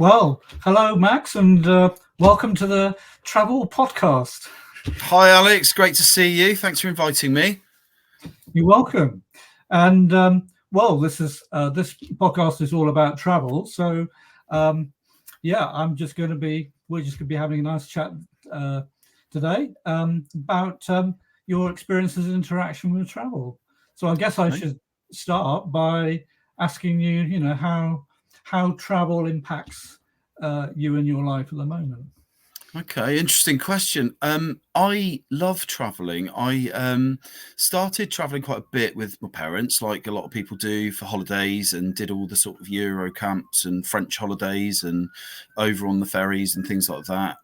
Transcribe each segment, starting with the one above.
Well, hello, Max, and welcome to the Travel Podcast. Hi, Alex. Great to see you. Thanks for inviting me. You're welcome. And well, this podcast is all about travel. So, we're just going to be having a nice chat today about your experiences and interaction with travel. So, I guess I should start by asking you, how travel impacts you in your life at the moment. Okay, interesting question. I love traveling. I started traveling quite a bit with my parents, like a lot of people do, for holidays, and did all the sort of Euro camps and French holidays and over on the ferries and things like that.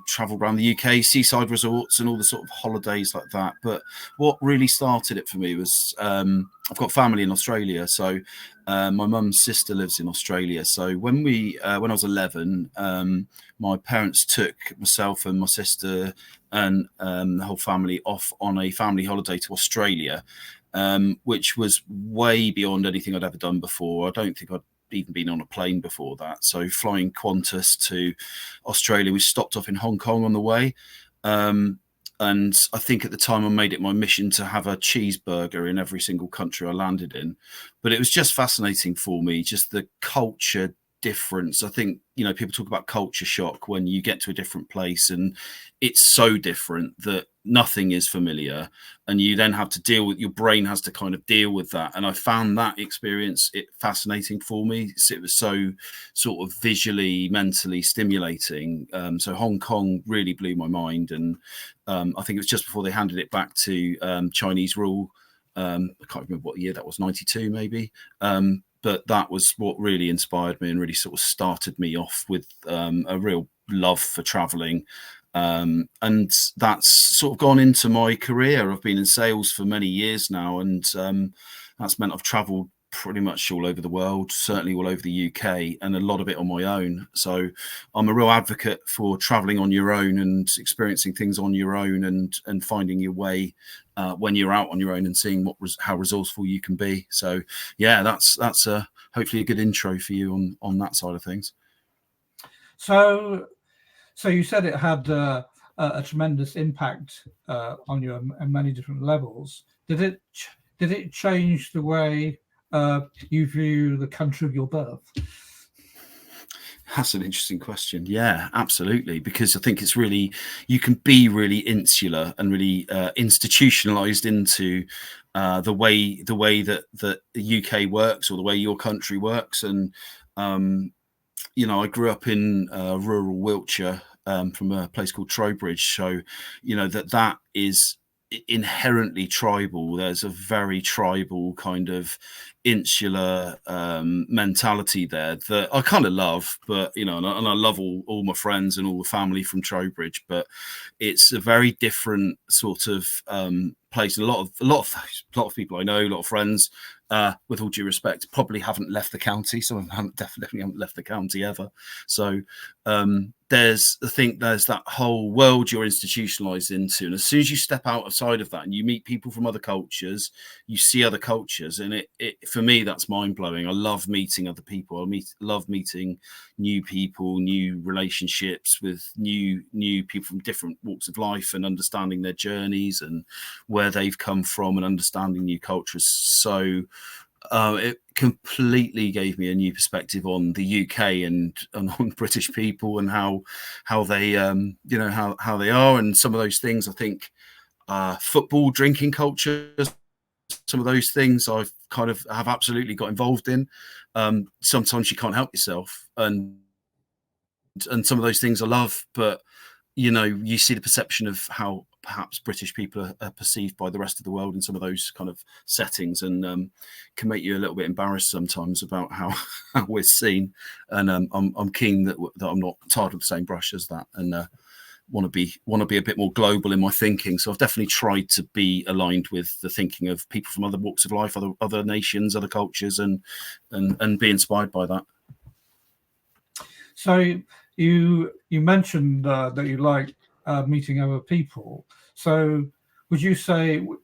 Traveled around the UK, seaside resorts and all the sort of holidays like that. But what really started it for me was I've got family in Australia, so my mum's sister lives in Australia. So when I was 11, my parents took myself and my sister and the whole family off on a family holiday to Australia, which was way beyond anything I'd ever done before. I don't think I'd even been on a plane before that. So flying Qantas to Australia, we stopped off in Hong Kong on the way. And I think at the time I made it my mission to have a cheeseburger in every single country I landed in. But it was just fascinating for me, just the culture difference. I think, people talk about culture shock when you get to a different place and it's so different that nothing is familiar. And you then have to your brain has to kind of deal with that. And I found that experience fascinating for me. It was so sort of visually, mentally stimulating. So Hong Kong really blew my mind. And I think it was just before they handed it back to Chinese rule. I can't remember what year that was, 92 maybe. But that was what really inspired me and really sort of started me off with a real love for traveling. And that's sort of gone into my career. I've been in sales for many years now, and that's meant I've traveled pretty much all over the world, certainly all over the UK, and a lot of it on my own. So I'm a real advocate for traveling on your own and experiencing things on your own and finding your way when you're out on your own and seeing how resourceful you can be. So yeah, that's hopefully a good intro for you on that side of things. So you said it had a tremendous impact on you on many different levels. Did it change the way you view the country of your birth? That's an interesting question. Yeah, absolutely. Because I think it's really, you can be really insular and really institutionalized into the way that the UK works or the way your country works. And, I grew up in rural Wiltshire from a place called Trowbridge. So, that is inherently tribal. There's a very tribal kind of insular mentality there that I kind of love, but and I love all my friends and all the family from Trowbridge, but it's a very different sort of place. A lot of people I know, a lot of friends, with all due respect, probably haven't left the county. Some of them definitely haven't left the county ever. So there's that whole world you're institutionalized into, and as soon as you step outside of that and you meet people from other cultures, you see other cultures, and it for me, that's mind-blowing. I love meeting other people. Love meeting new people, new relationships with new people from different walks of life, and understanding their journeys and where they've come from, and understanding new cultures. So it completely gave me a new perspective on the UK and on British people and how they how they are, and some of those things. I think football, drinking culture, some of those things I've kind of have absolutely got involved in. Sometimes you can't help yourself, and some of those things I love, but you see the perception of how perhaps British people are perceived by the rest of the world in some of those kind of settings, and can make you a little bit embarrassed sometimes about how we're seen. And I'm keen that I'm not tarred with the same brush as that, and want to be a bit more global in my thinking. So I've definitely tried to be aligned with the thinking of people from other walks of life, other nations, other cultures, and be inspired by that. So you mentioned that you like meeting other people. So would you say, who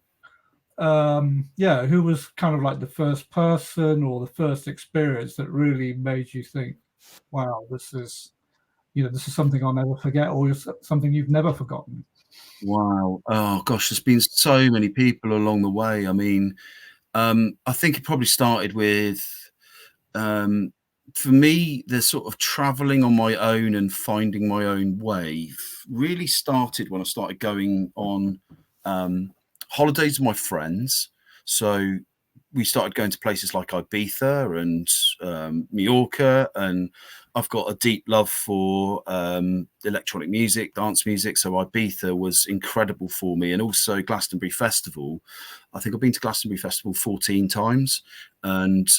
was kind of like the first person or the first experience that really made you think, wow, this is something I'll never forget, or something you've never forgotten. Wow. Oh gosh, there's been so many people along the way. I mean, I think it probably started with, um, for me, the sort of traveling on my own and finding my own way really started when I started going on holidays with my friends. So we started going to places like Ibiza and Mallorca, and I've got a deep love for electronic music, dance music. So Ibiza was incredible for me, and also Glastonbury Festival. I think I've been to Glastonbury Festival 14 times, and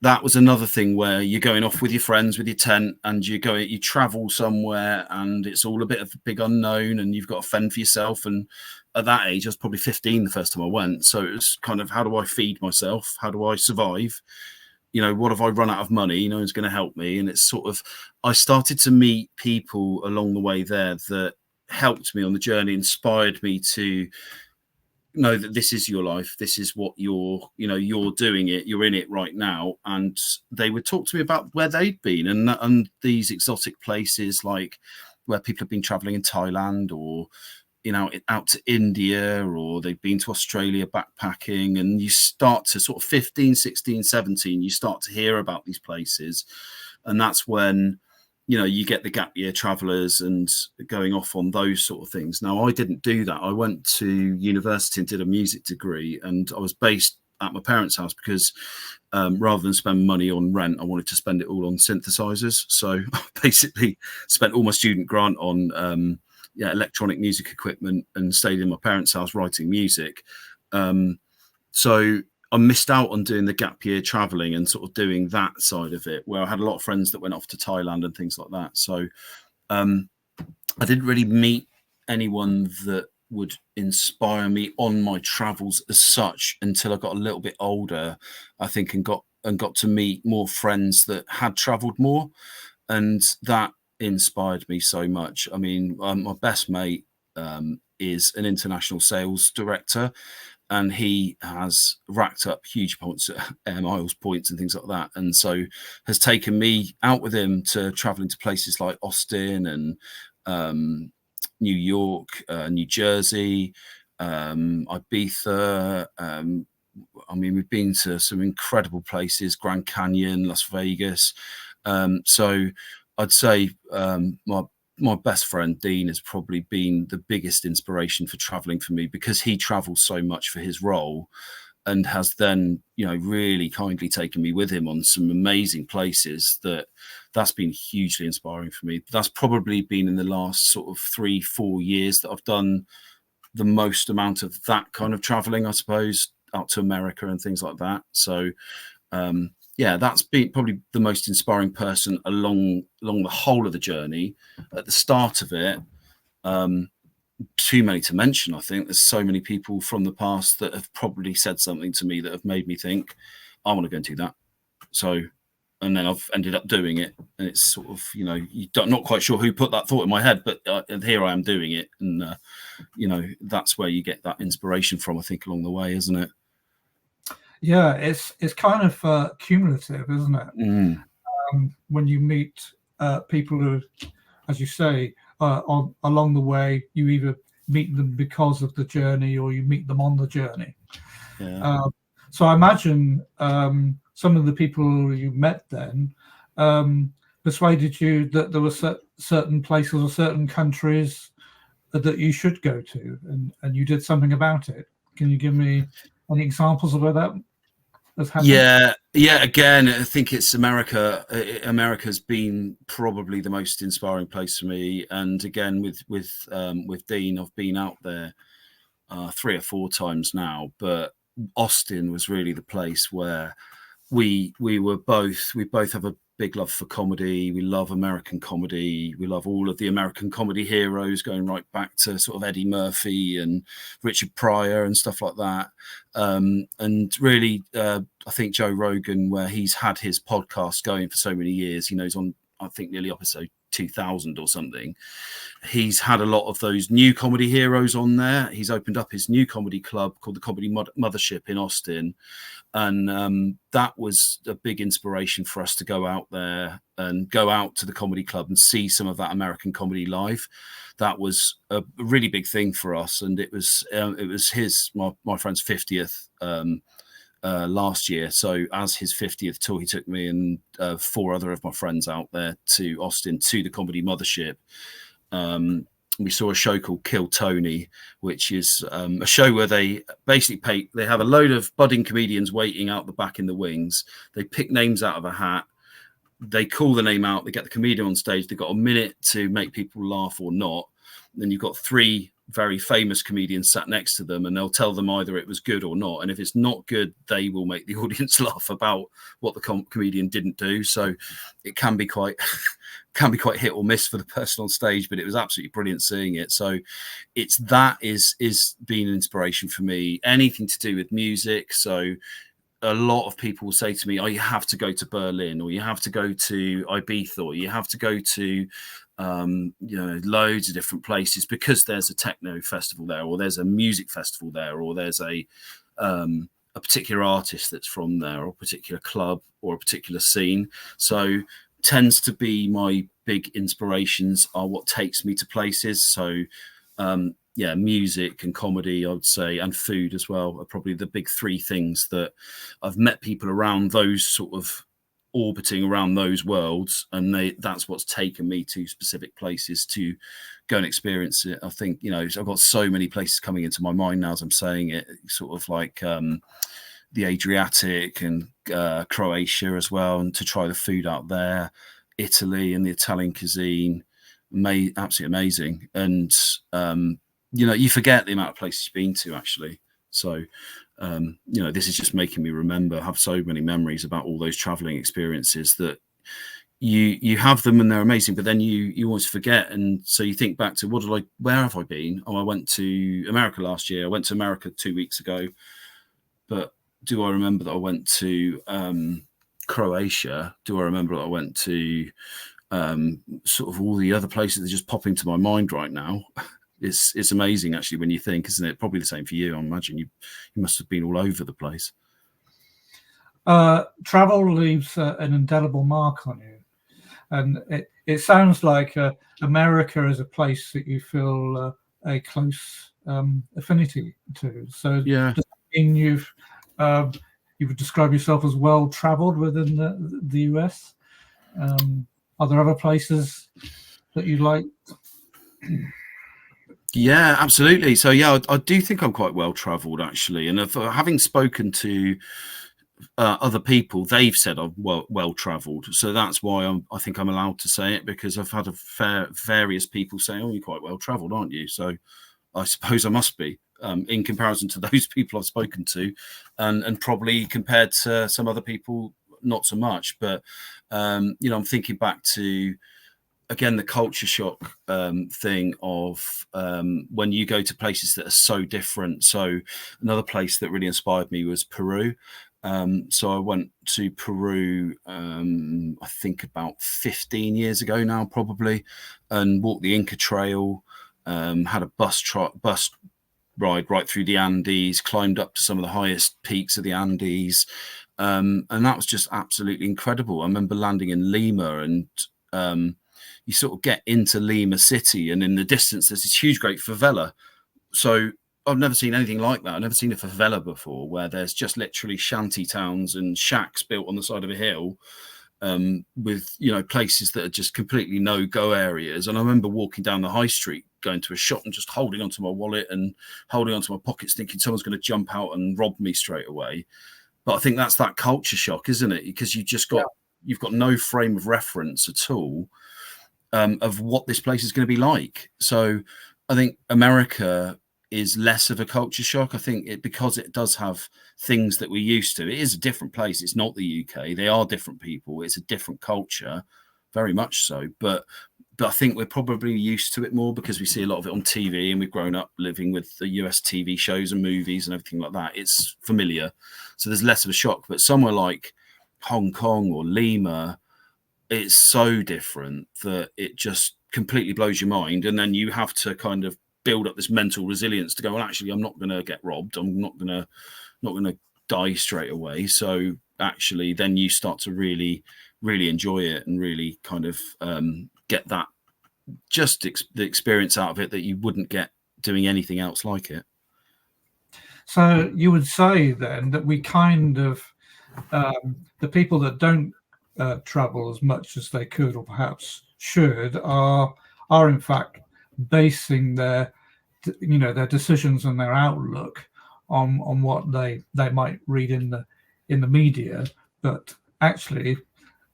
that was another thing where you're going off with your friends with your tent, and you travel somewhere, and it's all a bit of a big unknown, and you've got to fend for yourself. And at that age, I was probably 15 the first time I went, so it was kind of, how do I feed myself? How do I survive? What if I run out of money? No one's going to help me. And it's sort of, I started to meet people along the way there that helped me on the journey, inspired me to know that this is your life, this is what you're doing it, you're in it right now. And they would talk to me about where they'd been, and these exotic places, like where people have been traveling in Thailand, or out to India, or they've been to Australia backpacking. And you start to sort of 15, 16, 17, you start to hear about these places. And that's when you get the gap year travelers and going off on those sort of things. Now, I didn't do that. I went to university and did a music degree, and I was based at my parents' house because rather than spend money on rent, I wanted to spend it all on synthesizers. So I basically spent all my student grant on electronic music equipment, and stayed in my parents' house writing music. So I missed out on doing the gap year traveling and sort of doing that side of it, where I had a lot of friends that went off to Thailand and things like that. So I didn't really meet anyone that would inspire me on my travels as such until I got a little bit older, I think, and got to meet more friends that had traveled more, and that inspired me so much. I mean, my best mate is an international sales director, and he has racked up huge points, air miles points and things like that, and so has taken me out with him to traveling to places like Austin and New York, New Jersey, Ibiza. I mean, we've been to some incredible places: Grand Canyon, Las Vegas. So I'd say my best friend Dean has probably been the biggest inspiration for traveling for me, because he travels so much for his role, and has then really kindly taken me with him on some amazing places. That's been hugely inspiring for me. That's probably been in the last sort of 3-4 years that I've done the most amount of that kind of traveling, I suppose, out to America and things like that. So that's been probably the most inspiring person along the whole of the journey. At the start of it, too many to mention. I think there's so many people from the past that have probably said something to me that have made me think, I want to go and do that. So, and then I've ended up doing it, and it's sort of, you're not quite sure who put that thought in my head, but here I am doing it. And that's where you get that inspiration from, I think, along the way, isn't it? Yeah, it's kind of cumulative, isn't it? When you meet people who, as you say, along the way, you either meet them because of the journey, or you meet them on the journey. Yeah. So I imagine some of the people you met then persuaded you that there were certain places or certain countries that you should go to, and you did something about it. Can you give me any examples of where that has happened? Yeah. Again, I think it's America. America's been probably the most inspiring place for me. And again, with Dean, I've been out there 3 or 4 times now. But Austin was really the place where we both have a big love for comedy. We love American comedy. We love all of the American comedy heroes, going right back to sort of Eddie Murphy and Richard Pryor and stuff like that. And really, I think Joe Rogan, where he's had his podcast going for so many years, he's on I think nearly episode 2000 or something. He's had a lot of those new comedy heroes on there. He's opened up his new comedy club called the Comedy Mothership in Austin. And that was a big inspiration for us to go out there and go out to the comedy club and see some of that American comedy live. That was a really big thing for us. And it was my friend's 50th last year. So as his 50th tour, he took me and 4 other of my friends out there to Austin to the Comedy Mothership. We saw a show called Kill Tony, which is a show where they basically they have a load of budding comedians waiting out the back in the wings. They pick names out of a hat. They call the name out. They get the comedian on stage. They've got a minute to make people laugh or not. Then you've got 3 very famous comedians sat next to them, and they'll tell them either it was good or not. And if it's not good, they will make the audience laugh about what the comedian didn't do. So it can be quite hit or miss for the person on stage, but it was absolutely brilliant seeing it. So that is been an inspiration for me. Anything to do with music. So a lot of people will say to me, oh, you have to go to Berlin, or you have to go to Ibiza, or you have to go to loads of different places because there's a techno festival there, or there's a music festival there, or there's a particular artist that's from there, or a particular club, or a particular scene. So tends to be my big inspirations are what takes me to places. So music and comedy, I would say, and food as well are probably the big 3 things that I've met people around those sort of orbiting around those worlds, and that's what's taken me to specific places to go and experience it. I think, I've got so many places coming into my mind now as I'm saying it, sort of like the Adriatic and Croatia as well, and to try the food out there, Italy and the Italian cuisine, absolutely amazing. And you forget the amount of places you've been to actually. So this is just making me have so many memories about all those traveling experiences that you have them and they're amazing, but then you always forget. And so you think back to where have I been? Oh, I went to America last year. I went to America 2 weeks ago, but do I remember that I went to Croatia? Do I remember that I went to sort of all the other places that just pop into my mind right now? It's amazing actually when you think, isn't it? Probably the same for you. I imagine you must have been all over the place. Travel leaves an indelible mark on you, and it sounds like America is a place that you feel a close affinity to. So yeah, does that mean you would describe yourself as well traveled within the US? Are there other places that you like? Yeah, absolutely. So I do think I'm quite well travelled actually, and having spoken to other people, they've said I'm well travelled. So that's why I think I'm allowed to say it, because I've had various people say, "Oh, you're quite well travelled, aren't you?" So I suppose I must be in comparison to those people I've spoken to, and probably compared to some other people, not so much. But I'm thinking back to, again, the culture shock thing of when you go to places that are so different. So another place that really inspired me was Peru. So I went to Peru, I think about 15 years ago now, probably, and walked the Inca Trail, had a bus ride right through the Andes, climbed up to some of the highest peaks of the Andes. And that was just absolutely incredible. I remember landing in Lima, and you sort of get into Lima city, and in the distance there's this huge great favela. So I've never seen anything like that. I've never seen a favela before, where there's just literally shanty towns and shacks built on the side of a hill, with places that are just completely no-go areas. And I remember walking down the high street, going to a shop and just holding onto my wallet and holding onto my pockets, thinking someone's going to jump out and rob me straight away. But I think that's that culture shock, isn't it? Because you've got no frame of reference at all of what this place is going to be like. So I think America is less of a culture shock. I think because it does have things that we're used to. It is a different place. It's not the UK. They are different people. It's a different culture, very much so. But I think we're probably used to it more because we see a lot of it on TV, and we've grown up living with the US TV shows and movies and everything like that. It's familiar. So there's less of a shock. But somewhere like Hong Kong or Lima, it's so different that it just completely blows your mind. And then you have to kind of build up this mental resilience to go, well, actually, I'm not going to get robbed. I'm not going to die straight away. So actually, then you start to really, really enjoy it and really kind of get that the experience out of it that you wouldn't get doing anything else like it. So you would say then that we kind of, the people that don't travel as much as they could or perhaps should are in fact basing their their decisions and their outlook on what they might read in the media, but actually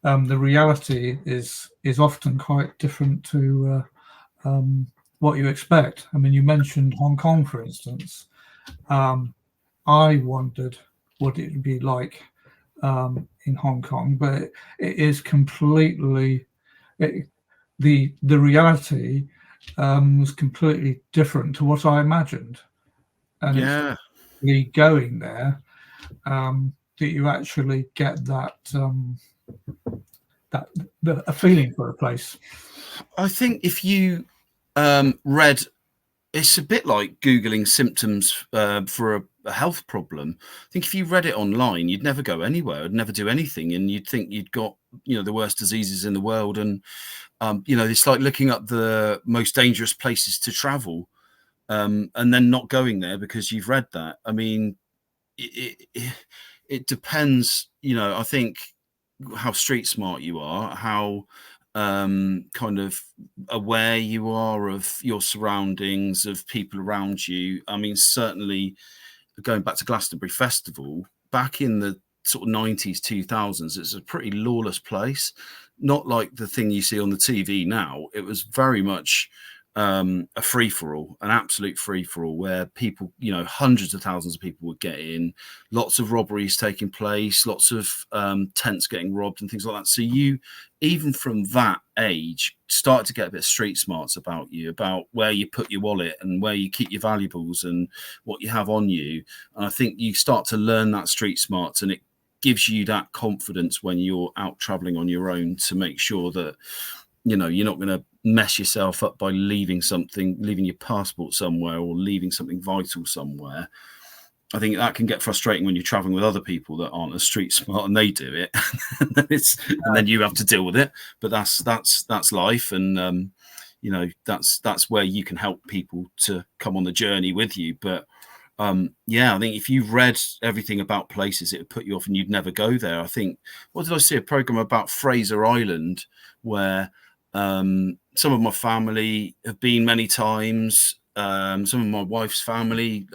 the reality is often quite different to what you expect. I mean, you mentioned Hong Kong, for instance. I wondered what it would be like in Hong Kong, but it is completely the reality was completely different to what I imagined, and Yeah. it's really going there that you actually get that a feeling for a place. I think if you read, it's a bit like Googling symptoms for a health problem. I think if you read it online, you'd never go anywhere, you'd never do anything, and you'd think you'd got the worst diseases in the world. And it's like looking up the most dangerous places to travel, and then not going there because you've read that. I mean, it depends. I think how street smart you are, how kind of aware you are of your surroundings, of people around you. I mean, certainly going back to Glastonbury Festival, back in the sort of 90s, 2000s, it's a pretty lawless place. Not like the thing you see on the TV now. It was very much a free-for-all, an absolute free-for-all, where people, hundreds of thousands of people would get in, lots of robberies taking place, lots of tents getting robbed and things like that. So you, even from that age, start to get a bit of street smarts about you, about where you put your wallet and where you keep your valuables and what you have on you. And I think you start to learn that street smarts, and it gives you that confidence when you're out traveling on your own to make sure that you're not going to mess yourself up by leaving your passport somewhere or leaving something vital somewhere. I think that can get frustrating when you're traveling with other people that aren't as street smart and they do it, and then you have to deal with it. But that's life, and that's where you can help people to come on the journey with you. But I think if you've read everything about places, it would put you off and you'd never go there. I think, what did I see? A program about Fraser Island where some of my family have been many times. Some of my wife's family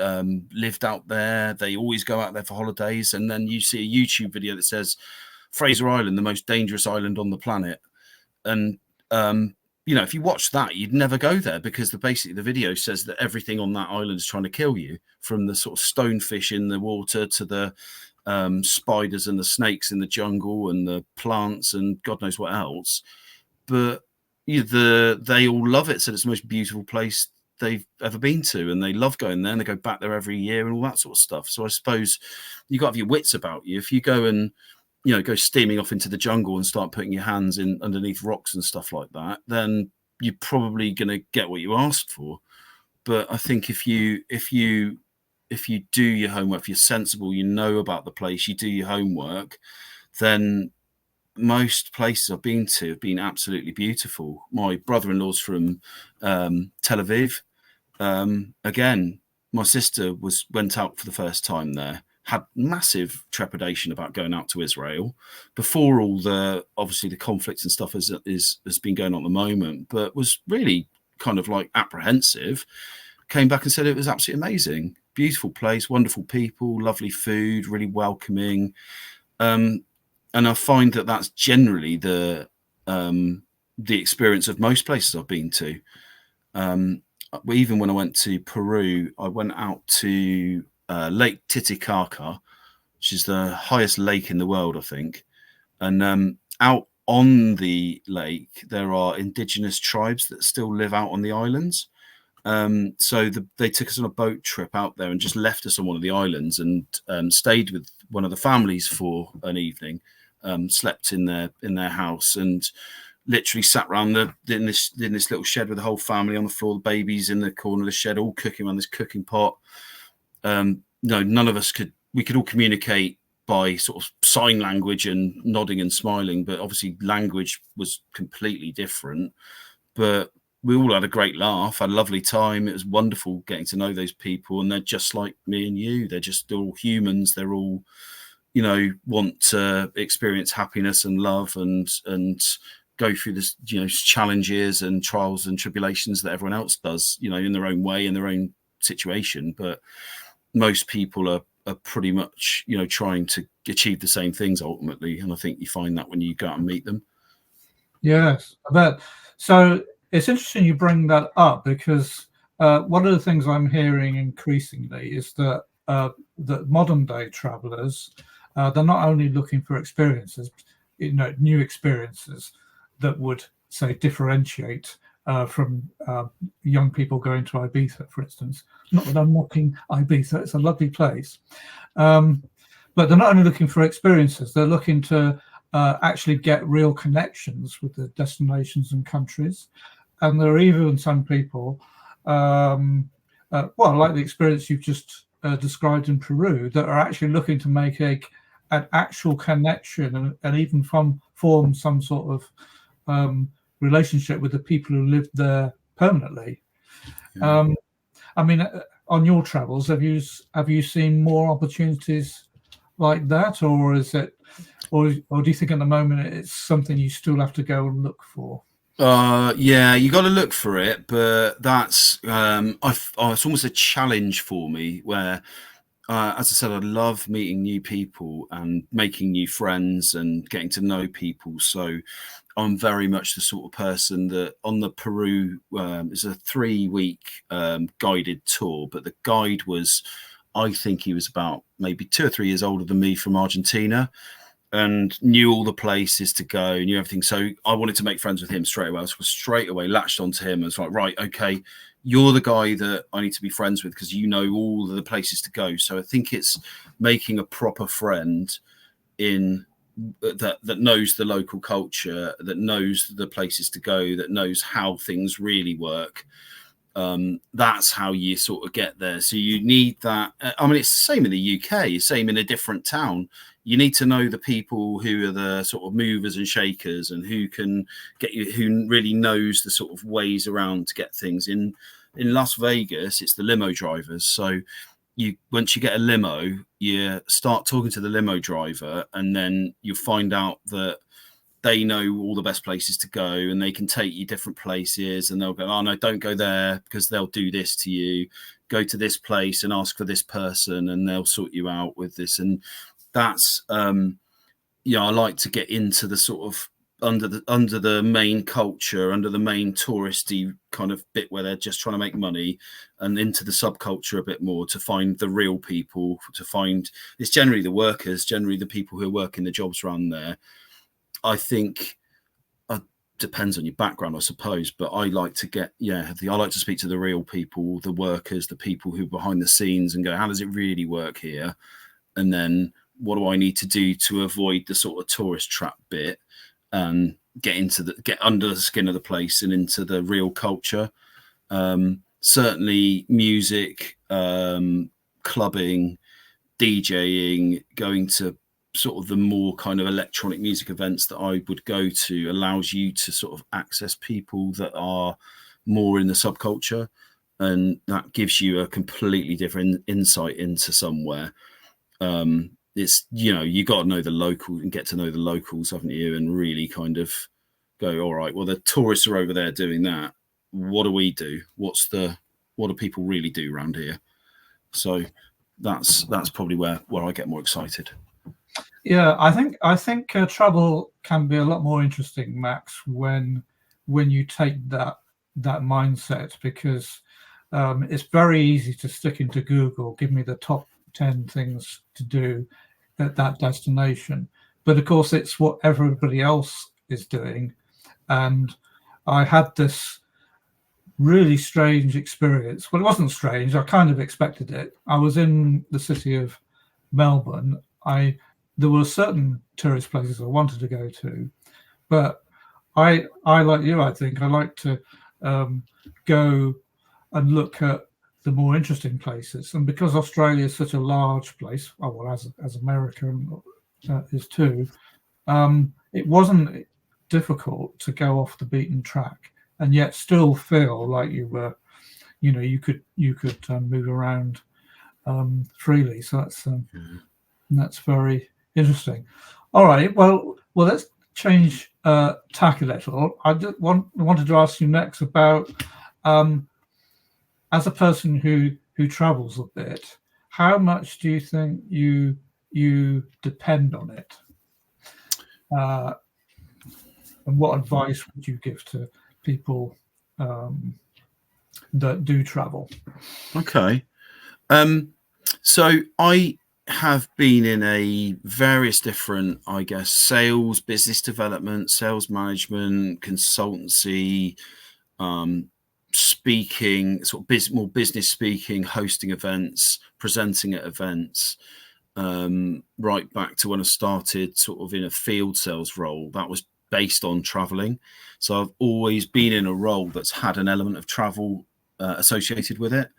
lived out there. They always go out there for holidays. And then you see a YouTube video that says Fraser Island, the most dangerous island on the planet. And, if you watch that, you'd never go there because basically the video says that everything on that island is trying to kill you, from the sort of stonefish in the water to the spiders and the snakes in the jungle and the plants and God knows what else. But they all love it. So it's the most beautiful place they've ever been to, and they love going there, and they go back there every year and all that sort of stuff. So I suppose you've got to have your wits about you. If you go and go steaming off into the jungle and start putting your hands in underneath rocks and stuff like that, then you're probably going to get what you asked for. But I think if you do your homework, if you're sensible, about the place, you do your homework, then most places I've been to have been absolutely beautiful. My brother-in-law's from Tel Aviv. Again, my sister went out for the first time there, had massive trepidation about going out to Israel before all the conflicts and stuff has been going on at the moment, but was really kind of like apprehensive. Came back and said it was absolutely amazing. Beautiful place, wonderful people, lovely food, really welcoming. And I find that that's generally the experience of most places I've been to. Even when I went to Peru, I went out to Lake Titicaca, which is the highest lake in the world, I think. And out on the lake, there are indigenous tribes that still live out on the islands. So they took us on a boat trip out there and just left us on one of the islands and stayed with one of the families for an evening. slept in their house, and literally sat around in this little shed with the whole family on the floor, the babies in the corner of the shed, all cooking around this cooking pot. No, none of us we could all communicate by sort of sign language and nodding and smiling, but obviously language was completely different. But we all had a great laugh, had a lovely time. It was wonderful getting to know those people, and they're just like me and you. They're all humans. They're all, want to experience happiness and love and go through this, challenges and trials and tribulations that everyone else does, in their own way, in their own situation. But most people are pretty much, trying to achieve the same things ultimately. And I think you find that when you go out and meet them. Yes, I bet. So it's interesting you bring that up, because one of the things I'm hearing increasingly is that that modern day travelers, they're not only looking for experiences, new experiences that would, say, differentiate from young people going to Ibiza, for instance. Not that I'm mocking Ibiza, it's a lovely place. But they're not only looking for experiences, they're looking to actually get real connections with the destinations and countries. And there are even some people, like the experience you've just described in Peru, that are actually looking to make an actual connection and even form some sort of relationship with the people who lived there permanently. Yeah. I mean, on your travels, have you seen more opportunities like that, or is it, or do you think at the moment it's something you still have to go and look for? Yeah, you got to look for it, but that's it's almost a challenge for me where, as I said, I love meeting new people and making new friends and getting to know people. So I'm very much the sort of person that on the Peru is a 3-week guided tour, but the guide was, I think he was about maybe 2 or 3 years older than me, from Argentina, and knew all the places to go, knew everything. So I wanted to make friends with him straight away. I was straight away latched onto him. I was like, right, okay, you're the guy that I need to be friends with because you know all of the places to go. So I think it's making a proper friend in that knows the local culture, that knows the places to go, that knows how things really work. That's how you sort of get there. So you need that. I mean, it's the same in the UK, same in a different town. You need to know the people who are the sort of movers and shakers, and who can get you, who really knows the sort of ways around to get things. In Las Vegas, it's the limo drivers. So once you get a limo, you start talking to the limo driver, and then you find out that they know all the best places to go, and they can take you different places, and they'll go, oh no, don't go there because they'll do this to you. Go to this place and ask for this person and they'll sort you out with this. And that's, I like to get into the sort of under the main culture, under the main touristy kind of bit where they're just trying to make money, and into the subculture a bit more to find the real people, to find it's generally the workers, generally the people who are working the jobs around there. I think depends on your background, I suppose, but I like to get, I like to speak to the real people, the workers, the people who are behind the scenes, and go, how does it really work here? And then what do I need to do to avoid the sort of tourist trap bit and get under the skin of the place and into the real culture? Certainly music, clubbing, DJing, going to sort of the more kind of electronic music events that I would go to allows you to sort of access people that are more in the subculture, and that gives you a completely different insight into somewhere. It's, you got to know the local and get to know the locals, haven't you? And really kind of go, all right, well, the tourists are over there doing that. What do we do? What do people really do around here? So that's probably where I get more excited. Yeah, I think travel can be a lot more interesting, Max, when you take that mindset, because it's very easy to stick into Google, give me the top 10 things to do at that destination. But of course, it's what everybody else is doing. And I had this really strange experience. Well, it wasn't strange. I kind of expected it. I was in the city of Melbourne. I there were certain tourist places I wanted to go to, but I like you. I think I like to go and look at the more interesting places. And because Australia is such a large place, oh, well, as America is too, it wasn't difficult to go off the beaten track and yet still feel like you were, you could move around freely. So that's very interesting. All right, well, let's change tack a little. I just wanted to ask you next about, as a person who travels a bit, how much do you think you depend on it? And what advice would you give to people that do travel? Okay. So I have been in a various different, I guess, sales, business development, sales management, consultancy, speaking, sort of more business speaking, hosting events, presenting at events, right back to when I started sort of in a field sales role that was based on traveling. So I've always been in a role that's had an element of travel associated with it.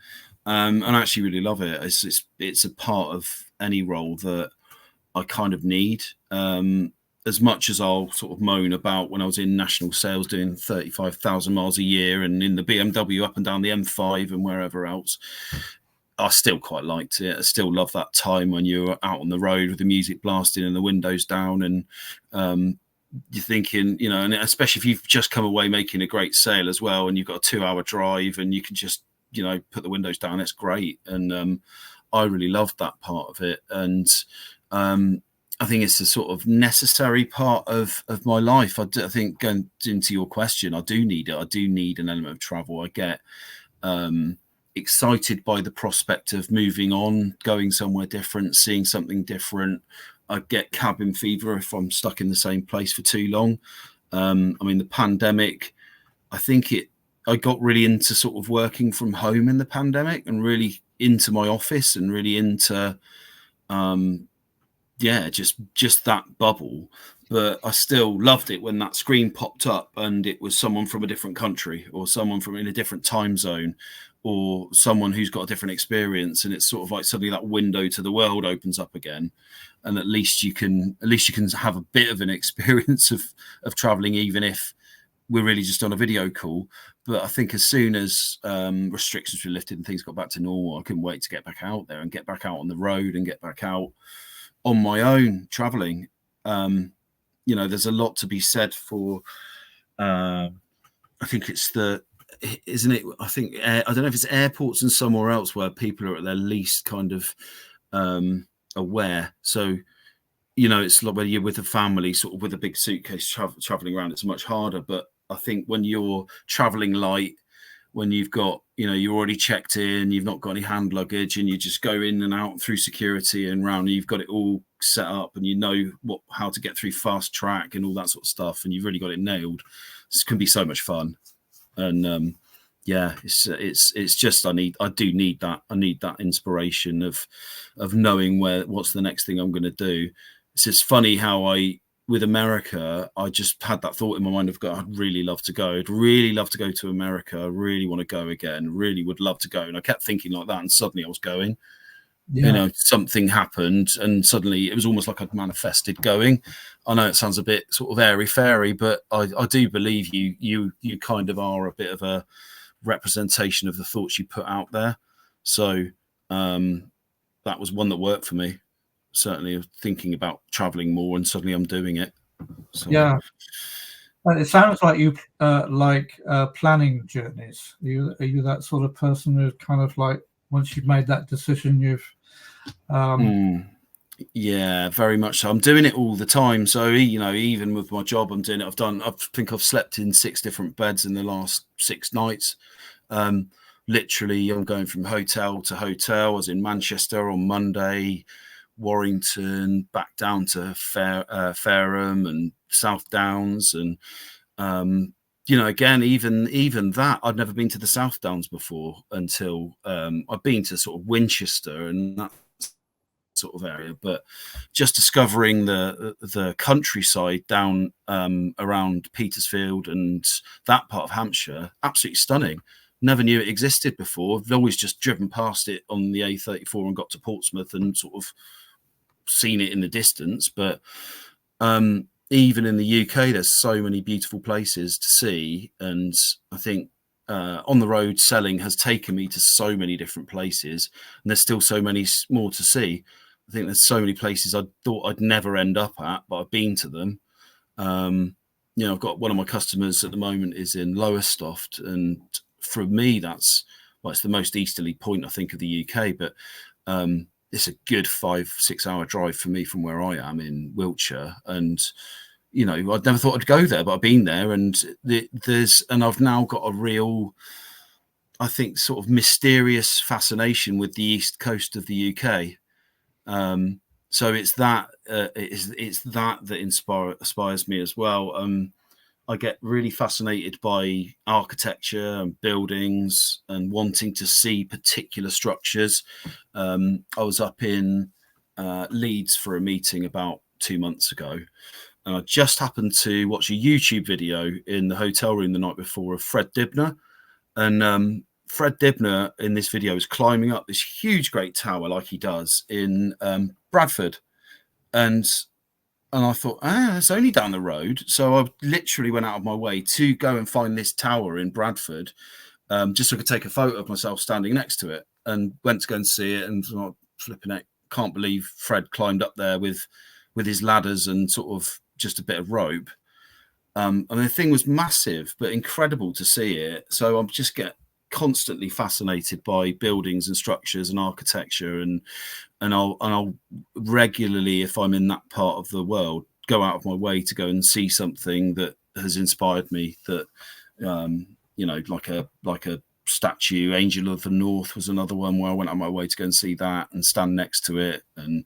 And I actually really love it. It's a part of any role that I kind of need. As much as I'll sort of moan about when I was in national sales doing 35,000 miles a year and in the BMW up and down the M5 and wherever else, I still quite liked it. I still love that time when you're out on the road with the music blasting and the windows down, and you're thinking, and especially if you've just come away making a great sale as well, and you've got a 2-hour drive and you can just, put the windows down. It's great. And I really loved that part of it. And I think it's a sort of necessary part of my life. I think, going into your question, I do need it. I do need an element of travel. I get excited by the prospect of moving on, going somewhere different, seeing something different. I get cabin fever if I'm stuck in the same place for too long. The pandemic, I think I got really into sort of working from home in the pandemic and really into my office and really into just that bubble. But I still loved it when that screen popped up and it was someone from a different country or someone from in a different time zone or someone who's got a different experience, and it's sort of like suddenly that window to the world opens up again, and at least you can have a bit of an experience of traveling, even if we're really just on a video call. But I think as soon as restrictions were lifted and things got back to normal, I couldn't wait to get back out there and get back out on the road and get back out on my own traveling. There's a lot to be said for, I think it's isn't it? I think, I don't know if it's airports and somewhere else where people are at their least kind of aware. So, it's like when you're with a family, sort of with a big suitcase traveling around, it's much harder. But I think when you're traveling light, when you've got, you're already checked in, you've not got any hand luggage, and you just go in and out through security and round, and you've got it all set up, and how to get through fast track and all that sort of stuff, and you've really got it nailed. This can be so much fun. And it's just I do need that. I need that inspiration of knowing what's the next thing I'm going to do. It's just funny how with America, I just had that thought in my mind of, God, I'd really love to go. I'd really love to go to America. I really want to go again. Really would love to go. And I kept thinking like that, and suddenly I was going. Yeah. Something happened, and suddenly it was almost like I'd manifested going. I know it sounds a bit sort of airy-fairy, but I do believe you kind of are a bit of a representation of the thoughts you put out there. So that was one that worked for me. Certainly thinking about traveling more, and suddenly I'm doing it. So. Yeah. It sounds like you like planning journeys. Are you that sort of person who kind of like, once you've made that decision, you've yeah, very much so. I'm doing it all the time. So, even with my job, I'm doing it. I think I've slept in 6 different beds in the last 6 nights. Literally, I'm going from hotel to hotel. I was in Manchester on Monday, Warrington, back down to Fareham and South Downs. And, again, even that, I'd never been to the South Downs before until I've been to sort of Winchester, and that's sort of area, but just discovering the countryside down around Petersfield and that part of Hampshire, absolutely stunning. Never knew it existed before. I've always just driven past it on the A34 and got to Portsmouth and sort of seen it in the distance. But even in the UK, there's so many beautiful places to see. And I think on the road selling has taken me to so many different places, and there's still so many more to see. I think there's so many places I thought I'd never end up at, but I've been to them. I've got one of my customers at the moment is in Lowestoft, and for me, it's the most easterly point, I think, of the UK, but it's a good 5-6 hour drive for me from where I am in Wiltshire. And, I'd never thought I'd go there, but I've been there, and I've now got a real, I think, sort of mysterious fascination with the east coast of the UK. So it's that inspires me as well. I get really fascinated by architecture and buildings and wanting to see particular structures. I was up in Leeds for a meeting about 2 months ago, and I just happened to watch a YouTube video in the hotel room the night before of Fred Dibner. And Fred Dibner in this video is climbing up this huge, great tower like he does in Bradford. And I thought, it's only down the road. So I literally went out of my way to go and find this tower in Bradford, just so I could take a photo of myself standing next to it, and went to go and see it. And I'm flipping it, can't believe Fred climbed up there with his ladders and sort of just a bit of rope. And the thing was massive, but incredible to see it. So I just get constantly fascinated by buildings and structures and architecture, and I'll regularly, if I'm in that part of the world, go out of my way to go and see something that has inspired me. That like a statue, Angel of the North was another one where I went out of my way to go and see that and stand next to it, and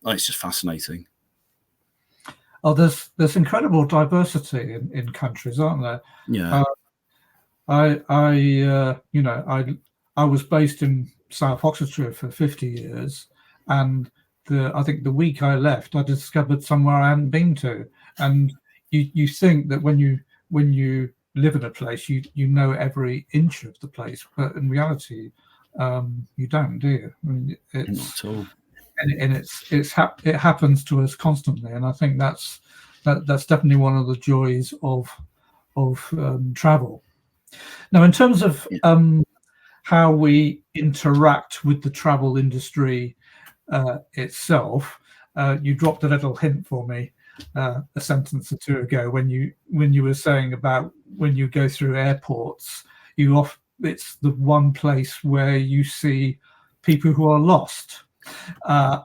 it's just fascinating. Oh, there's incredible diversity in countries, aren't there? Yeah. I was based in South Oxfordshire for 50 years, and I think the week I left, I discovered somewhere I hadn't been to. And you think that when you live in a place, you know every inch of the place, but in reality, you don't, do you? I mean, Not at all. And it happens to us constantly, and I think that's definitely one of the joys of travel. Now, in terms of how we interact with the travel industry itself, you dropped a little hint for me a sentence or two ago when you were saying about when you go through airports, it's the one place where you see people who are lost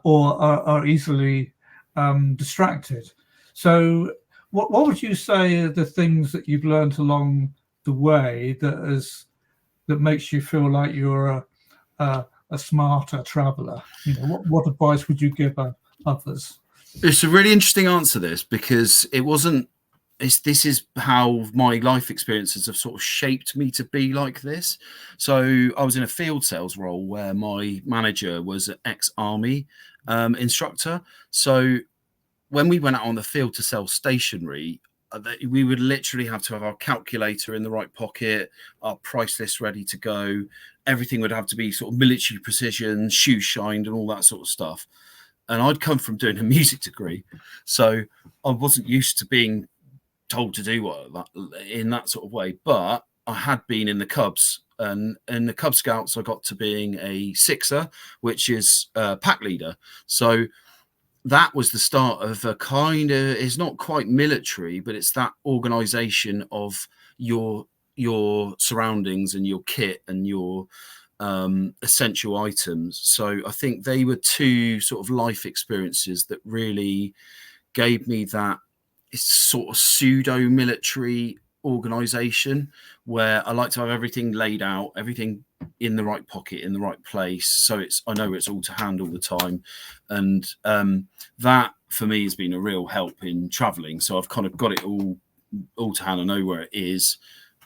or are easily distracted. So what would you say are the things that you've learned along the way that makes you feel like you're a smarter traveller? What advice would you give others? It's a really interesting answer, this, because this is how my life experiences have sort of shaped me to be like this. So I was in a field sales role where my manager was an ex-army instructor. So when we went out on the field to sell stationery, we would literally have to have our calculator in the right pocket, our price list ready to go. Everything would have to be sort of military precision, shoe shined and all that sort of stuff. And I'd come from doing a music degree, so I wasn't used to being told to do that in that sort of way. But I had been in the Cubs, and in the Cub Scouts, I got to being a sixer, which is pack leader. So that was the start of a kind of, it's not quite military, but it's that organization of your surroundings and your kit and your essential items. So I think they were two sort of life experiences that really gave me that sort of pseudo military organization where I like to have everything laid out, everything in the right pocket, in the right place, so I know it's all to hand all the time. And that for me has been a real help in traveling. So I've kind of got it all to hand. I know where it is,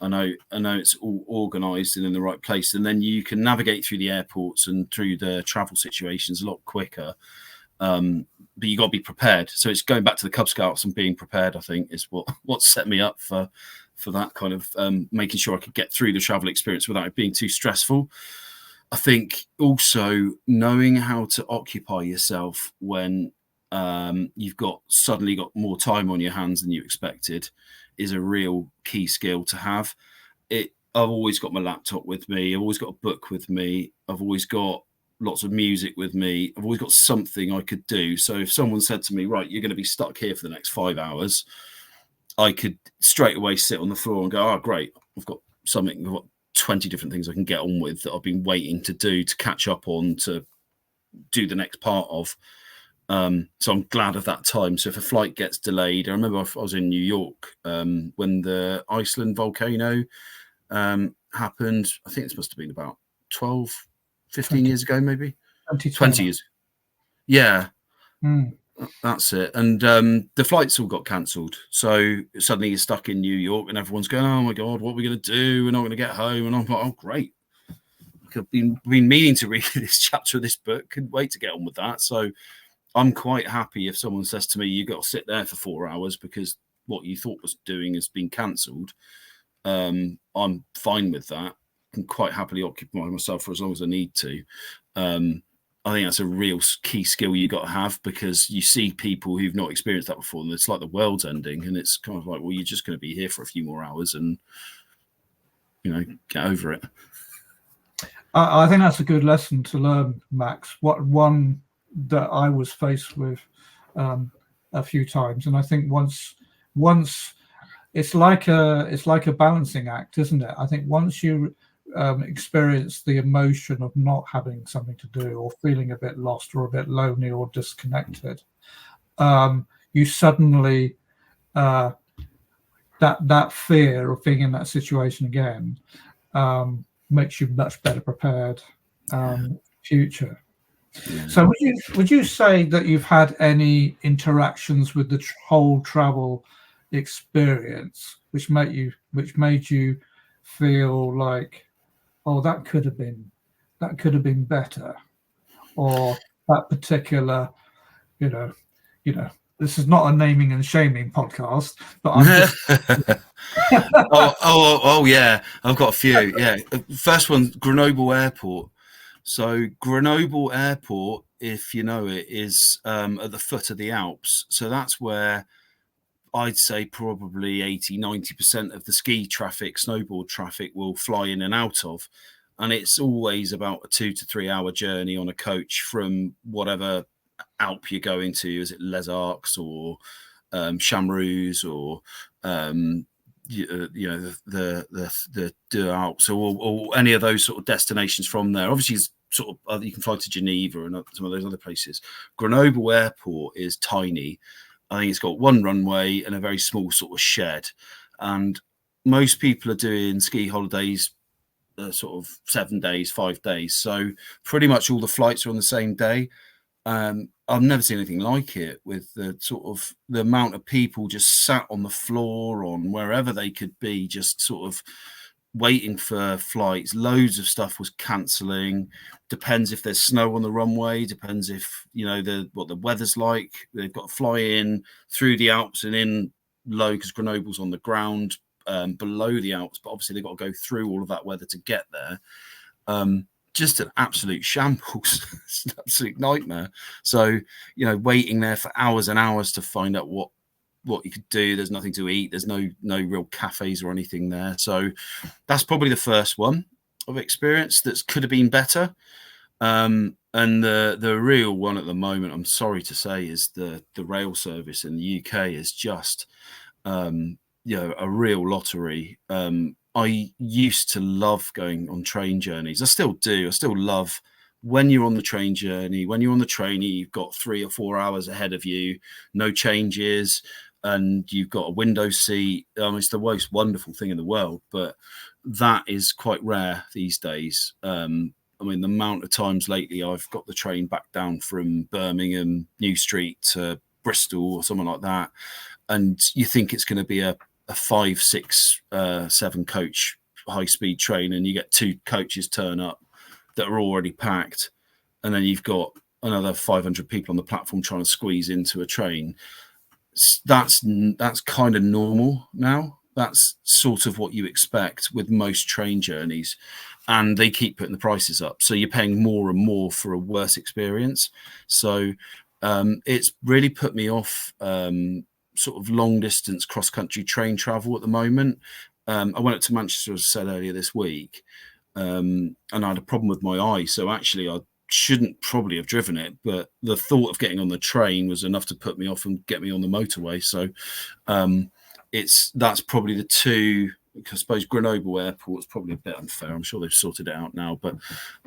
I know it's all organised and in the right place, and then you can navigate through the airports and through the travel situations a lot quicker. But you got to be prepared. So it's going back to the Cub Scouts and being prepared, I think, is what set me up for that kind of making sure I could get through the travel experience without it being too stressful. I think also knowing how to occupy yourself when you've suddenly got more time on your hands than you expected is a real key skill to have. I've always got my laptop with me. I've always got a book with me. I've always got lots of music with me. I've always got something I could do. So if someone said to me, right, you're going to be stuck here for the next 5 hours, I could straight away sit on the floor and go, oh, great. I've got 20 different things I can get on with that I've been waiting to do, to catch up on, to do the next part of. So I'm glad of that time. So if a flight gets delayed, I remember I was in New York when the Iceland volcano happened. I think this must have been about 15 years ago, maybe 20 years. Yeah, that's it. And the flights all got cancelled. So suddenly you're stuck in New York and everyone's going, oh my God, what are we going to do? We're not going to get home. And I'm like, oh, great. I've been meaning to read this chapter of this book. Couldn't wait to get on with that. So I'm quite happy if someone says to me, you've got to sit there for 4 hours because what you thought was doing has been cancelled. I'm fine with that. I can quite happily occupy myself for as long as I need to. I think that's a real key skill you got to have, because you see people who've not experienced that before and it's like the world's ending, and it's kind of like, well, you're just going to be here for a few more hours and, get over it. I think that's a good lesson to learn, Max. One that I was faced with a few times, and I think once it's like a balancing act, isn't it? I think once you experience the emotion of not having something to do, or feeling a bit lost or a bit lonely or disconnected, you suddenly that fear of being in that situation again makes you much better prepared future. Yeah. So would you say that you've had any interactions with the whole travel experience which made you feel like, oh, that could have been better, or that particular, this is not a naming and shaming podcast, but I'm just oh yeah, I've got a few. Yeah, first one, Grenoble Airport. So Grenoble Airport, if you know it, is at the foot of the Alps. So that's where I'd say probably 80-90% of the ski traffic, snowboard traffic will fly in and out of. And it's always about a 2 to 3 hour journey on a coach from whatever Alp you're going to. Is it Les Arcs or Chamroux or the Deux Alpes or any of those sort of destinations from there. Obviously, it's sort of you can fly to Geneva and some of those other places. Grenoble Airport is tiny. I think it's got one runway and a very small sort of shed. And most people are doing ski holidays sort of 7 days, 5 days. So pretty much all the flights are on the same day. I've never seen anything like it, with the sort of the amount of people just sat on the floor on wherever they could be, just sort of waiting for flights. Loads of stuff was cancelling. Depends if there's snow on the runway. Depends if what the weather's like. They've got to fly in through the Alps and in low, because Grenoble's on the ground below the Alps. But obviously they've got to go through all of that weather to get there. Just an absolute shambles. It's an absolute nightmare. So, waiting there for hours and hours to find out what you could do. There's nothing to eat. There's no real cafes or anything there. So that's probably the first one I've experienced that could have been better. And the real one at the moment, I'm sorry to say, is the rail service in the UK is just, a real lottery. I used to love going on train journeys. I still do. I still love when you're on the train journey. When you're on the train, you've got 3 or 4 hours ahead of you, no changes, and you've got a window seat. It's the most wonderful thing in the world, but that is quite rare these days. The amount of times lately I've got the train back down from Birmingham, New Street to Bristol or something like that, and you think it's going to be a a 5, 6, 7 coach high speed train, and you get 2 coaches turn up that are already packed, and then you've got another 500 people on the platform trying to squeeze into a train. That's kind of normal now. That's sort of what you expect with most train journeys, and they keep putting the prices up, so you're paying more and more for a worse experience. So it's really put me off sort of long distance cross country train travel at the moment. I went up to Manchester, as I said earlier this week, and I had a problem with my eye, so actually I shouldn't probably have driven it, but the thought of getting on the train was enough to put me off and get me on the motorway. So that's probably the two. I suppose Grenoble Airport is probably a bit unfair. I'm sure they've sorted it out now, but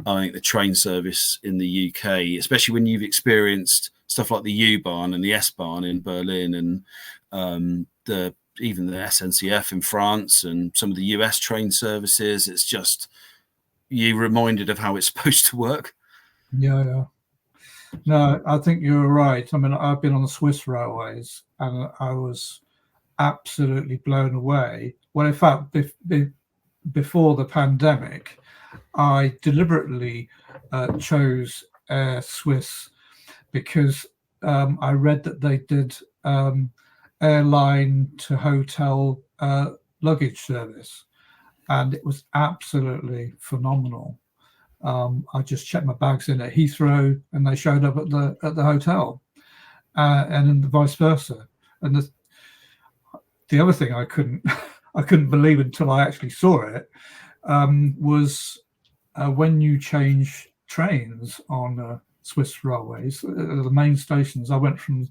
I think the train service in the UK, especially when you've experienced stuff like the U-Bahn and the S-Bahn in Berlin, and even the SNCF in France, and some of the US train services, it's just, you're reminded of how it's supposed to work. Yeah. No, I think you're right. I mean, I've been on the Swiss railways, and I was absolutely blown away. Well, in fact, before the pandemic, I deliberately chose Air Swiss because I read that they did airline to hotel luggage service, and it was absolutely phenomenal. I just checked my bags in at Heathrow, and they showed up at the hotel, and then vice versa. And the other thing I couldn't believe until I actually saw it was when you change trains on Swiss railways, the main stations. I went from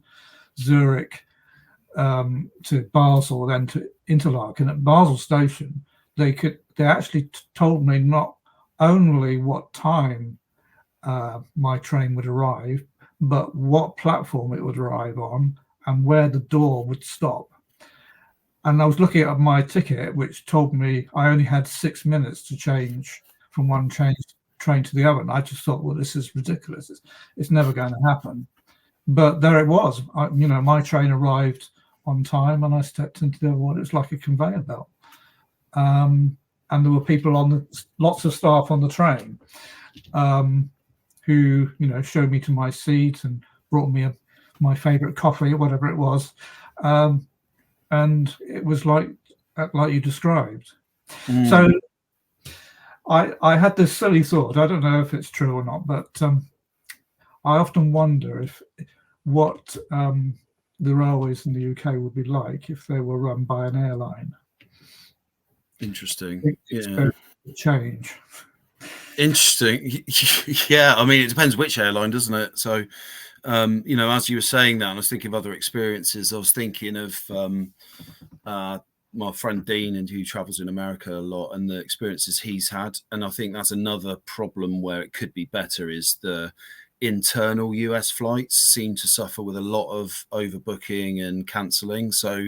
Zurich to Basel, then to Interlaken. At Basel station, they actually told me not only what time my train would arrive, but what platform it would arrive on and where the door would stop. And I was looking at my ticket, which told me I only had 6 minutes to change from one train to the other. And I just thought, well, this is ridiculous. It's never going to happen. But there it was. My train arrived on time, and I stepped into what it was like a conveyor belt. And there were people lots of staff on the train who, showed me to my seat and brought me my favorite coffee or whatever it was. And it was like you described. So I had this silly thought. I don't know if it's true or not, but I often wonder what the railways in the UK would be like if they were run by an airline. Interesting. Yeah. Change. Interesting. Yeah, I mean, it depends which airline, doesn't it? So, as you were saying that, and I was thinking of other experiences. I was thinking of my friend Dean, and who travels in America a lot, and the experiences he's had. And I think that's another problem where it could be better, is the internal US flights seem to suffer with a lot of overbooking and cancelling. So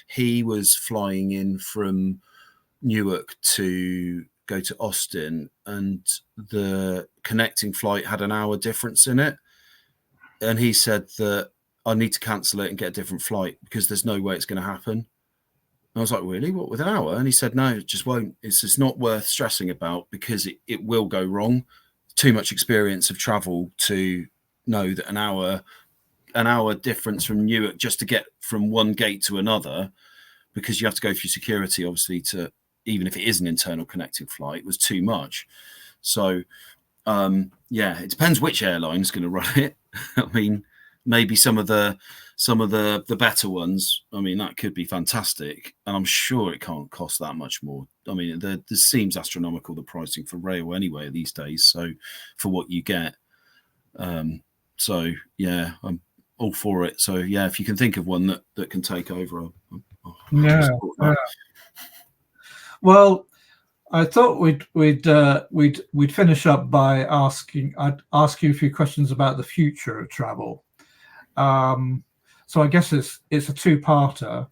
he was flying in from Newark to go to Austin, and the connecting flight had an hour difference in it. And he said that I need to cancel it and get a different flight because there's no way it's going to happen. And I was like, really? What, with an hour? And he said, no, it just won't. It's just not worth stressing about because it will go wrong. Too much experience of travel to know that an hour difference from Newark just to get from one gate to another, because you have to go through security, obviously, to even if it is an internal connecting flight, was too much. So, it depends which airline is going to run it. I mean, maybe some of the better ones. I mean, that could be fantastic, and I'm sure it can't cost that much more. I mean, this seems astronomical, the pricing for rail anyway these days. So, for what you get, I'm all for it. So, yeah, if you can think of one that can take over, I'll Well, I thought we'd finish up by I'd ask you a few questions about the future of travel. So I guess it's a two-parter.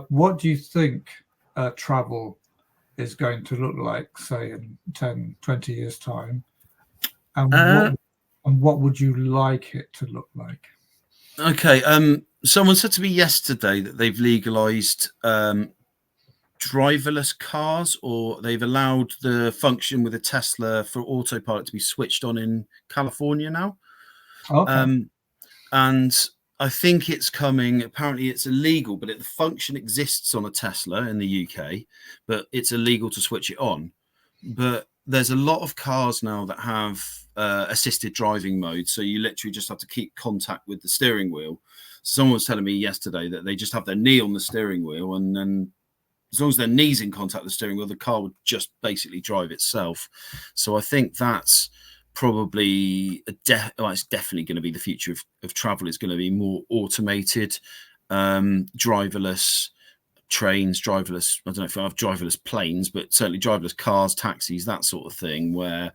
What do you think travel is going to look like, say, in 10, 20 years' time? And what would you like it to look like? Okay. Someone said to me yesterday that they've legalized driverless cars, or they've allowed the function with a Tesla for autopilot to be switched on in California now. Okay. And I think it's coming. Apparently, it's illegal, but the function exists on a Tesla in the UK, but it's illegal to switch it on. But there's a lot of cars now that have assisted driving mode, so you literally just have to keep contact with the steering wheel. Someone was telling me yesterday that they just have their knee on the steering wheel, and then as long as their knee's in contact with the steering wheel, the car would just basically drive itself. So I think that's probably it's definitely going to be the future of travel. Is going to be more automated, driverless trains, driverless, I don't know if I have driverless planes, but certainly driverless cars, taxis, that sort of thing, where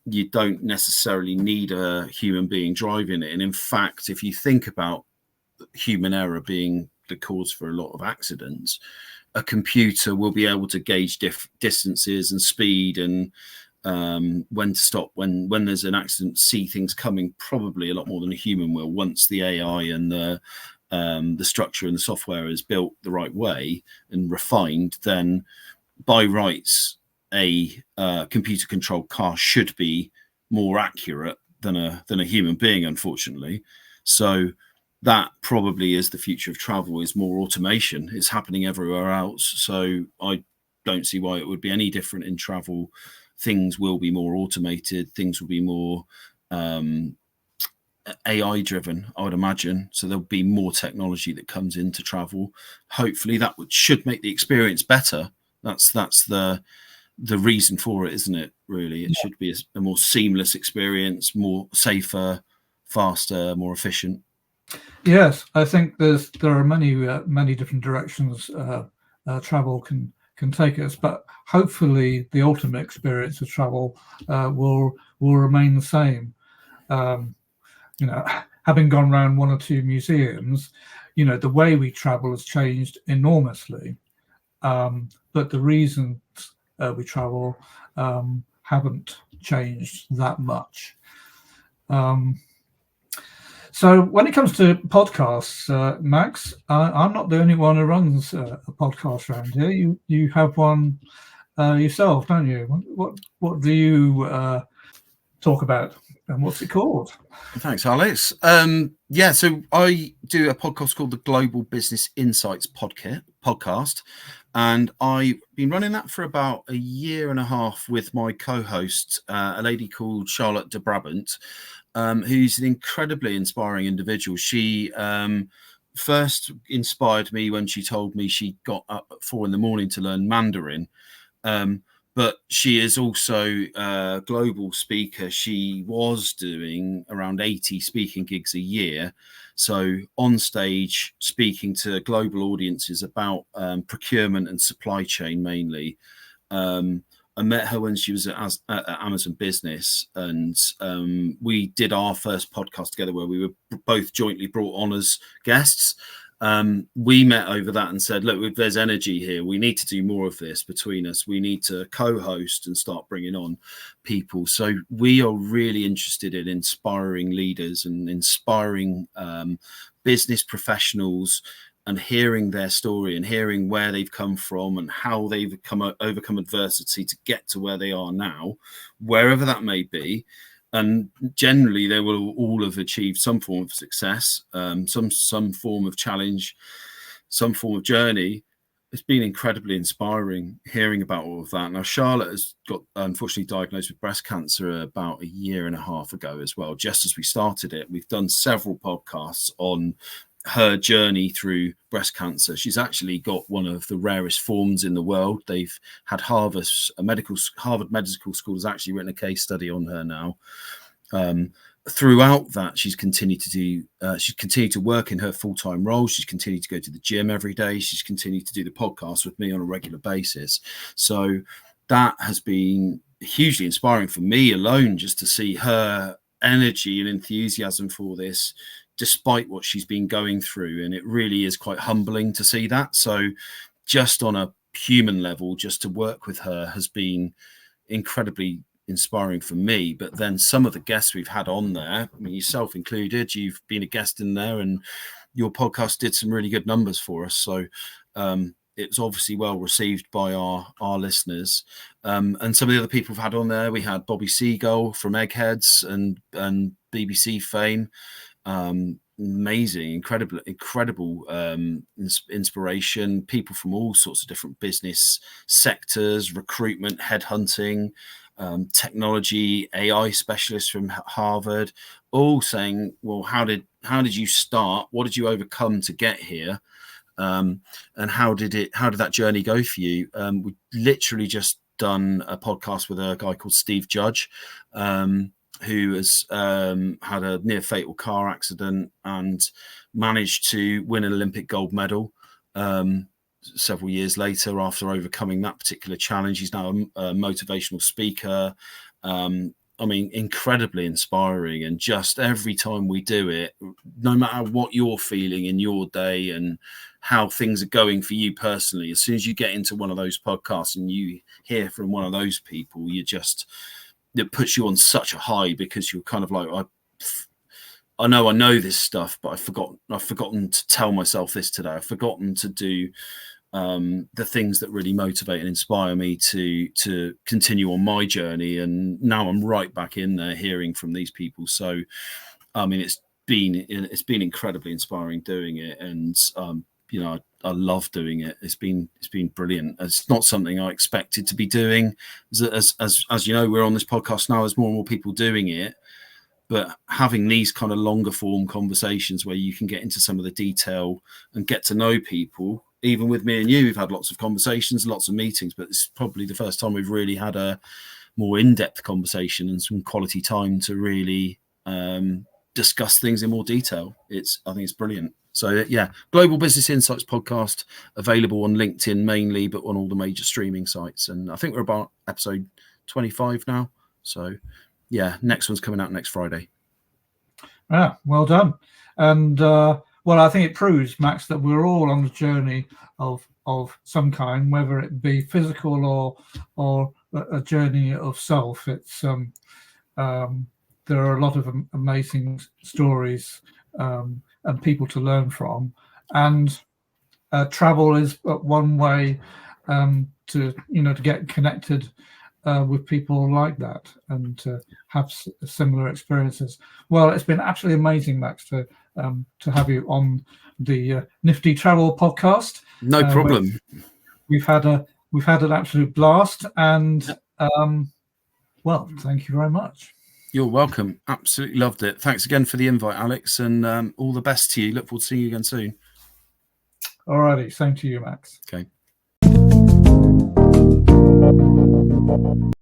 you don't necessarily need a human being driving it. And in fact, if you think about human error being the cause for a lot of accidents, a computer will be able to gauge distances and speed and when to stop when there's an accident, see things coming probably a lot more than a human will, once the AI and the structure and the software is built the right way and refined. Then by rights, a computer controlled car should be more accurate than a human being, unfortunately. So that probably is the future of travel, is more automation. It's happening everywhere else. So I don't see why it would be any different in travel. Things will be more automated. Things will be more AI driven, I would imagine. So there'll be more technology that comes into travel. Hopefully that should make the experience better. That's the reason for it, isn't it? Really, it should be a more seamless experience, more safer, faster, more efficient. Yes, I think there are many different directions travel can take us, but hopefully the ultimate experience of travel will remain the same. Having gone around one or two museums, the way we travel has changed enormously, but the reasons we travel haven't changed that much. So when it comes to podcasts, Max, I'm not the only one who runs a podcast around here. You have one yourself, don't you? What do you talk about, and what's it called? Thanks, Alex. So I do a podcast called the Global Business Insights podcast, and I've been running that for about a year and a half with my co-host, a lady called Charlotte de Brabant, who's an incredibly inspiring individual. She first inspired me when she told me she got up at 4 a.m. to learn Mandarin. But she is also a global speaker. She was doing around 80 speaking gigs a year. So on stage, speaking to global audiences about procurement and supply chain mainly. I met her when she was at Amazon Business, and we did our first podcast together where we were both jointly brought on as guests. We met over that and said, look, there's energy here. We need to do more of this between us. We need to co-host and start bringing on people. So we are really interested in inspiring leaders and inspiring business professionals, and hearing their story and hearing where they've come from and how they've overcome adversity to get to where they are now, wherever that may be. And generally, they will all have achieved some form of success, some form of challenge, some form of journey. It's been incredibly inspiring hearing about all of that. Now, Charlotte has got unfortunately diagnosed with breast cancer about a year and a half ago as well, just as we started it. We've done several podcasts on her journey through breast cancer. She's actually got one of the rarest forms in the world. They've had Harvard Medical School has actually written a case study on her now. Throughout that, she's continued to work in her full-time role. She's continued to go to the gym every day. She's continued to do the podcast with me on a regular basis. So that has been hugely inspiring for me alone, just to see her energy and enthusiasm for this, despite what she's been going through. And it really is quite humbling to see that. So just on a human level, just to work with her has been incredibly inspiring for me. But then some of the guests we've had on there, I mean, yourself included, you've been a guest in there, and your podcast did some really good numbers for us. So it's obviously well received by our listeners. And some of the other people we've had on there, we had Bobby Seagull from Eggheads and BBC fame. Amazing, incredible inspiration. People from all sorts of different business sectors, recruitment, headhunting, technology, AI specialists from Harvard, all saying, well, how did you start? What did you overcome to get here? And how did that journey go for you? We literally just done a podcast with a guy called Steve Judge, who has had a near fatal car accident and managed to win an Olympic gold medal several years later after overcoming that particular challenge. He's now a motivational speaker. I mean, incredibly inspiring. And just every time we do it, no matter what you're feeling in your day and how things are going for you personally, as soon as you get into one of those podcasts and you hear from one of those people, it puts you on such a high, because you're kind of like, I know this stuff, but I've forgotten to tell myself this today. I've forgotten to do the things that really motivate and inspire me to continue on my journey. And now I'm right back in there hearing from these people. So, I mean, it's been incredibly inspiring doing it. And, I love doing it. It's been brilliant. It's not something I expected to be doing. As you know, we're on this podcast now. There's more and more people doing it, but having these kind of longer form conversations where you can get into some of the detail and get to know people. Even with me and you, we've had lots of conversations, lots of meetings, but it's probably the first time we've really had a more in-depth conversation and some quality time to really discuss things in more detail. I think it's brilliant. So yeah, Global Business Insights podcast, available on LinkedIn mainly, but on all the major streaming sites. And I think we're about episode 25 now. So yeah, next one's coming out next Friday. Ah, well done. And well, I think it proves, Max, that we're all on the journey of some kind, whether it be physical or a journey of self. It's there are a lot of amazing stories and people to learn from, and travel is one way to get connected with people like that and to have similar experiences. Well, it's been absolutely amazing, Max, to have you on the Nifty Travel podcast. No problem. We've had an absolute blast, and well, thank you very much. You're welcome. Absolutely loved it. Thanks again for the invite, Alex, and all the best to you. Look forward to seeing you again soon. All righty. Same to you, Max. Okay.